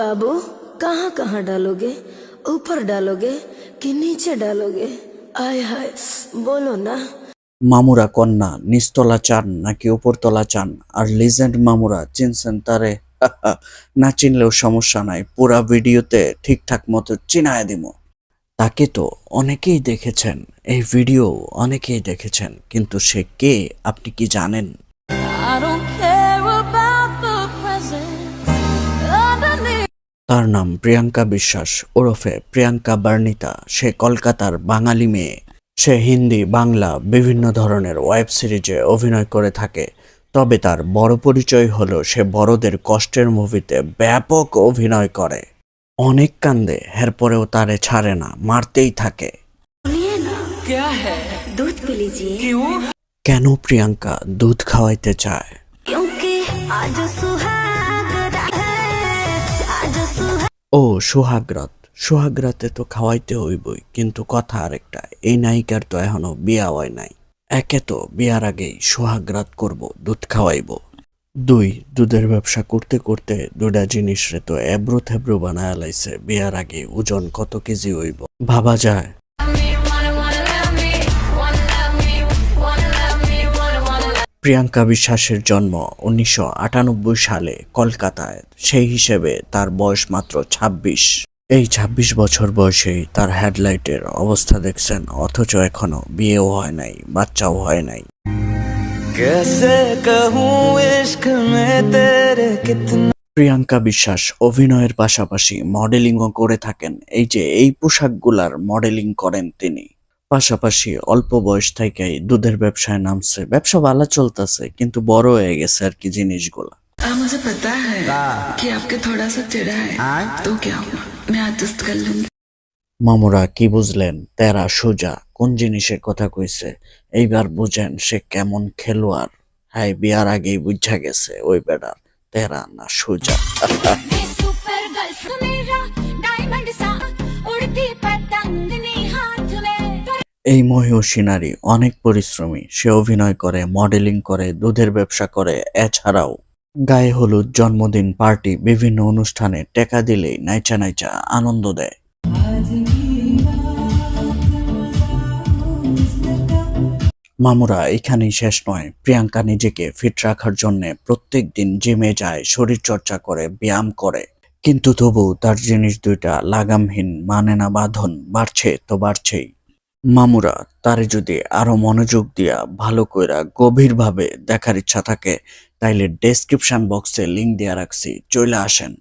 बाबू कहाँ कहाँ डालोगे? ऊपर डालोगे कि नीचे डालोगे? आय हाय बोलो ना। মামুরা কন্যা নিচতলা চান নাকি উপরতলা চান? আর লিজেন্ড মামুরা চিনছেন তারে? না চিনলেও সমস্যা নাই, পুরা ভিডিওতে ঠিকঠাক মতো চিনায় দিমু। তাকে তো অনেকেই দেখেছেন, এই ভিডিও অনেকেই দেখেছেন, কিন্তু সে কে আপনি কি জানেন? I don't care about the presents underneath. তার নাম প্রিয়াঙ্কা বিশ্বাস ওরফে প্রিয়াঙ্কা বার্নিতা। সে কলকাতার বাঙালি মেয়ে। সে হিন্দি, বাংলা বিভিন্ন ধরনের ওয়েব সিরিজে অভিনয় করে থাকে। তবে তার বড় পরিচয় হলো সে বড়দের কষ্টের মুভিতে ব্যাপক অভিনয় করে। অনেক কান্দে, এরপরেও তারে ছাড়ে না, মারতেই থাকে। सुनिए ना, क्या है? दूध पी लीजिए। क्यों? কেন প্রিয়াঙ্কা দুধ খাওয়াইতে চায়? क्योंकि आज सुहाग रात है, आज सुहाग। ও সোহাগরাত, সোহাগরাতে তো খাওয়াইতে হইবই, কিন্তু কথা আরেকটা, এই নায়িকার তো এখনো বিয়া হয় নাই। একে তো বিয়ার আগেই সোহাগরাত করব, দুধ খাওয়াইব। দুই, দুধের ব্যবসা করতে করতে দুইটা জিনিস রে তো এবড়ো থেবড়ো বানায় লাইছে। বিয়ার আগে ওজন কত কেজি হইব ভাবা যায়? প্রিয়াঙ্কা বিশ্বাসের জন্ম 1998 সালে কলকাতায়। সেই হিসেবে তার বয়স মাত্র 26। এই 26 বছর বয়সেই তার হেডলাইটের অবস্থা দেখছেন, অথচ এখনো বিয়েও হয় নাই, বাচ্চাও হয় নাই। कैसे कहूँ इश्क में तेरे कितना। প্রিয়াঙ্কা বিশ্বাস অভিনয়ের পাশাপাশি মডেলিংও করে থাকেন। এই যে এই পোশাকগুলার মডেলিং করেন তিনি। পাশাপাশি অল্প বয়স থেকেই দুধের ব্যবসায় নামছে। ব্যবসা ভালো চলতেছে, কিন্তু বড় হয়ে গেছে আর কি জিনিসগুলা। मुझे पता है कि आपके थोड़ा सा चिढ़ा है, तो क्या हुआ, मैं एडजस्ट कर लूंगी। মামুরা কি বুঝলেন? তেরা সোজা কোন জিনিসের কথা কইছে। এইবার বুঝেন সে কেমন খেলোয়াড়। হ্যাঁ, বিয়ার আগেই বুঝা গেছে ওই বেটার তেরা না সোজা। सुपर गर्ल मेरा डायमंड सा उड़ती पतंगनी हाथ में। এই মহিষী নারী অনেক পরিশ্রমী। সে অভিনয় করে, মডেলিং করে, দুধের ব্যবসা করে। এছাড়াও গায়ে হলুদ, জন্মদিন, পার্টি, বিভিন্ন অনুষ্ঠানে টেকা দিলেই নাইচা নাইচা আনন্দ দেয়। মামুরা এখানেই শেষ নয়। প্রিয়াঙ্কা নিজেকে ফিট রাখার জন্য প্রত্যেক দিন জিমে যায়, শরীর চর্চা করে, ব্যায়াম করে। কিন্তু তবু তার জিনিস দুইটা লাগামহীন, মানে না বাঁধন, বাড়ছে তো বাড়ছেই। মামুরা তারে যদি আরো মনোযোগ দিয়া ভালো কইরা গভীরভাবে দেখার ইচ্ছা থাকে, তাইলে ডেসক্রিপশন বক্সে লিংক দিয়া রাখছি, চলে আসেন।